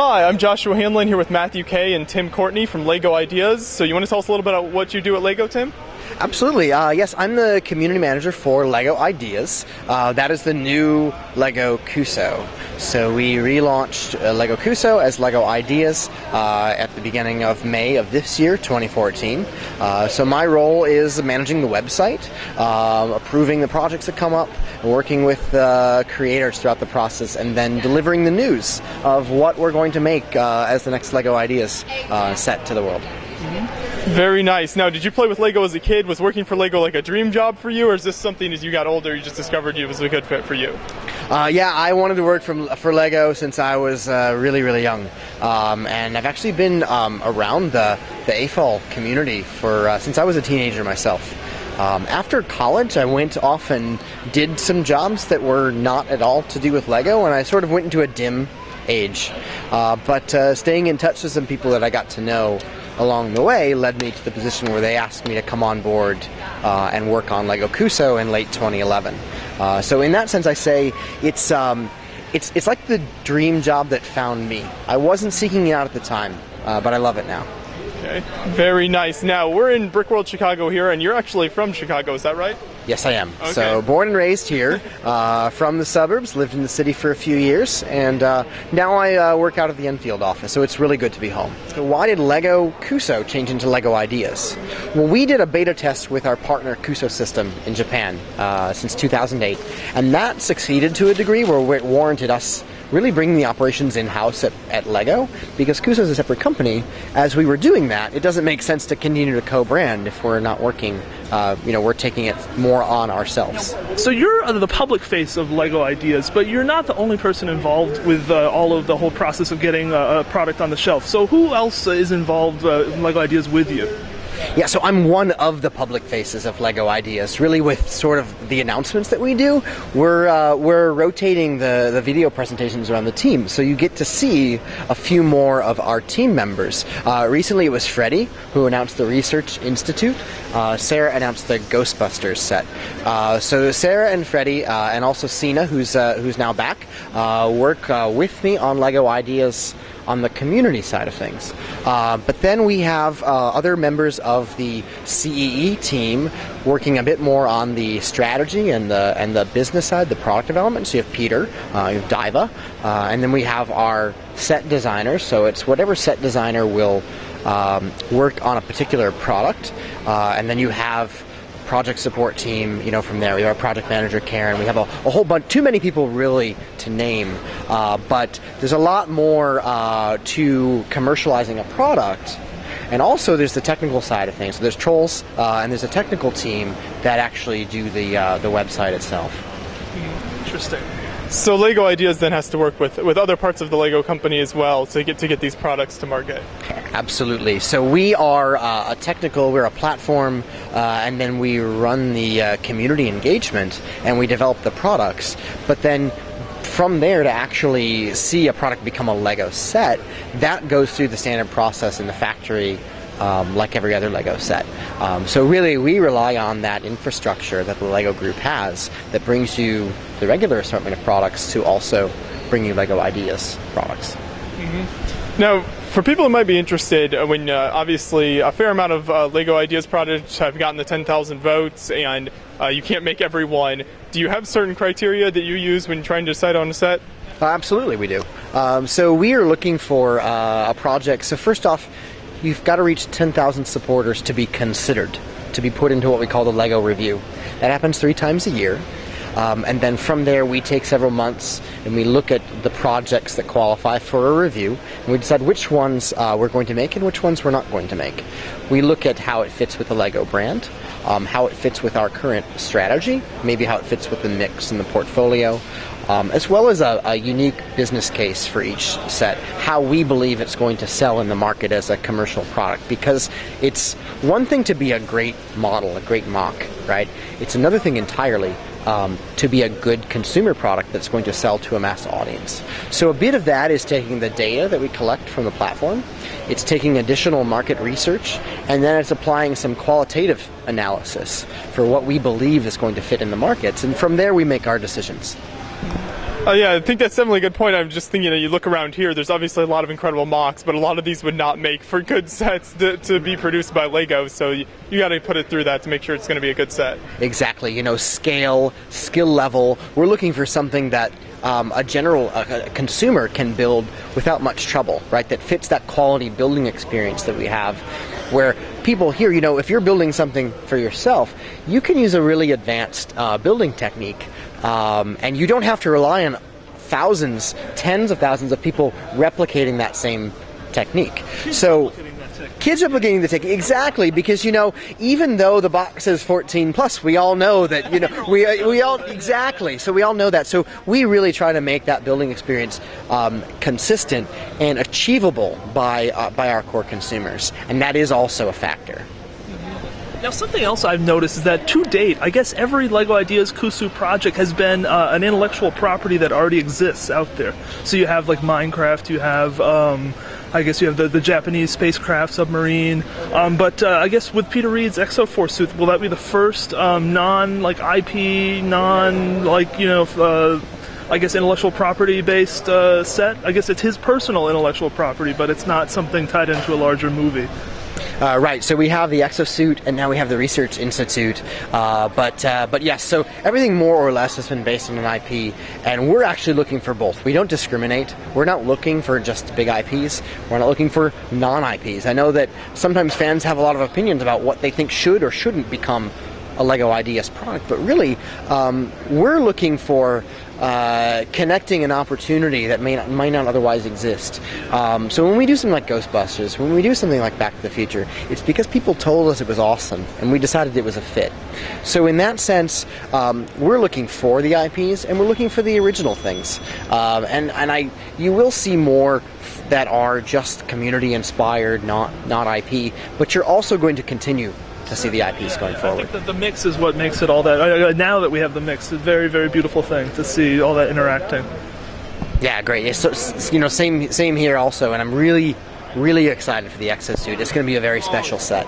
Hi, I'm Joshua Hanlon here with Matthew Kay and Tim Courtney from Lego Ideas. So you want to tell us a little bit about what you do at Lego, Tim? Absolutely. Yes, I'm the community manager for Lego Ideas. That is the new Lego Cuso. So we relaunched Lego Cuso as Lego Ideas at the beginning of May of this year, 2014. So my role is managing the website, approving the projects that come up, working with creators throughout the process, and then delivering the news of what we're going to make as the next Lego Ideas set to the world. Very nice. Now, did you play with Lego as a kid? Was working for Lego like a dream job for you, or is this something as you got older you just discovered it was a good fit for you? Yeah, I wanted to work for Lego since I was really young, and I've actually been around the AFOL community for since I was a teenager myself. After college, I went off and did some jobs that were not at all to do with Lego, and I sort of went into a dim age. But staying in touch with some people that I got to know along the way led me to the position where they asked me to come on board and work on Lego Cuso in late 2011. So in that sense, I say it's like the dream job that found me. I wasn't seeking it out at the time, but I love it now. Okay, very nice. Now, we're in Brickworld, Chicago here, and you're actually from Chicago, is that right? Yes, I am. Okay. So, born and raised here, from the suburbs, lived in the city for a few years, and now I work out of the Enfield office, so it's really good to be home. So why did Lego Cuso change into Lego Ideas? Well, we did a beta test with our partner Cuso System in Japan since 2008, and that succeeded to a degree where it warranted us really bringing the operations in-house at Lego, because Cuso is a separate company. As we were doing that, it doesn't make sense to continue to co-brand if we're not working, we're taking it more on ourselves. So you're the public face of Lego Ideas, but you're not the only person involved with all of the whole process of getting a product on the shelf. So who else is involved in Lego Ideas with you? Yeah, so I'm one of the public faces of Lego Ideas. Really, with sort of the announcements that we do, we're rotating the video presentations around the team, so you get to see a few more of our team members. Recently, it was Freddie who announced the Research Institute. Sarah announced the Ghostbusters set. So Sarah and Freddie, and also Sina, who's now back, work with me on Lego Ideas on the community side of things. But then we have other members of the CEE team working a bit more on the strategy and the business side, the product development. So you have Peter, you have Diva, and then we have our set designers. So it's whatever set designer will work on a particular product. And then you have project support team, from there. We have our project manager, Karen. We have a whole bunch, too many people really to name, but there's a lot more to commercializing a product. And also there's the technical side of things. So there's trolls, and there's a technical team that actually do the website itself. Interesting. So Lego Ideas then has to work with other parts of the Lego company as well to get these products to market. Absolutely. So we are we're a platform, and then we run the community engagement, and we develop the products. But then from there to actually see a product become a Lego set, that goes through the standard process in the factory, like every other Lego set. So really, we rely on that infrastructure that the Lego Group has that brings you the regular assortment of products to also bring you Lego Ideas products. Mm-hmm. Now, for people who might be interested, when obviously a fair amount of Lego Ideas products have gotten the 10,000 votes, and you can't make every one, do you have certain criteria that you use when trying to decide on a set? Absolutely, we do. So we are looking for a project. So first off, you've got to reach 10,000 supporters to be considered, to be put into what we call the Lego Review. That happens 3 times a year. And then from there, we take several months and we look at the projects that qualify for a review, and we decide which ones we're going to make and which ones we're not going to make. We look at how it fits with the Lego brand, how it fits with our current strategy, maybe how it fits with the mix and the portfolio, as well as a unique business case for each set, how we believe it's going to sell in the market as a commercial product. Because it's one thing to be a great model, a great mock, right? It's another thing entirely to be a good consumer product that's going to sell to a mass audience. So a bit of that is taking the data that we collect from the platform, it's taking additional market research, and then it's applying some qualitative analysis for what we believe is going to fit in the markets, and from there we make our decisions. Yeah, I think that's definitely a good point. I'm just thinking, you look around here, there's obviously a lot of incredible mocks, but a lot of these would not make for good sets to be produced by Lego, so you got to put it through that to make sure it's going to be a good set. Exactly. Scale, skill level. We're looking for something that a general consumer can build without much trouble, right? That fits that quality building experience that we have, where people here, if you're building something for yourself, you can use a really advanced building technique, and you don't have to rely on thousands, tens of thousands of people replicating that same technique. Kids replicating the technique, exactly, because even though the box says 14 plus, we all know that we all exactly. So we all know that. So we really try to make that building experience consistent and achievable by our core consumers, and that is also a factor. Now, something else I've noticed is that to date, I guess every LEGO Ideas Kusu project has been an intellectual property that already exists out there. So you have like Minecraft, you have I guess you have the Japanese spacecraft submarine, but I guess with Peter Reed's Exoforce suit, will that be the first non-IP, I guess intellectual property based set? I guess it's his personal intellectual property, but it's not something tied into a larger movie. Right, so we have the exosuit, and now we have the Research Institute, but yes, so everything more or less has been based on an IP, and we're actually looking for both. We don't discriminate. We're not looking for just big IPs. We're not looking for non-IPs. I know that sometimes fans have a lot of opinions about what they think should or shouldn't become a LEGO Ideas product, but really, we're looking for connecting an opportunity that might not otherwise exist. So when we do something like Ghostbusters, when we do something like Back to the Future, it's because people told us it was awesome, and we decided it was a fit. So in that sense, we're looking for the IPs, and we're looking for the original things. You will see more that are just community-inspired, not IP, but you're also going to continue to see the IPs going forward. I think that the mix is what makes it all that. Now that we have the mix, it's a very, very beautiful thing to see all that interacting. Yeah, great. So, same here also, and I'm really, really excited for the exosuit. It's going to be a very special set.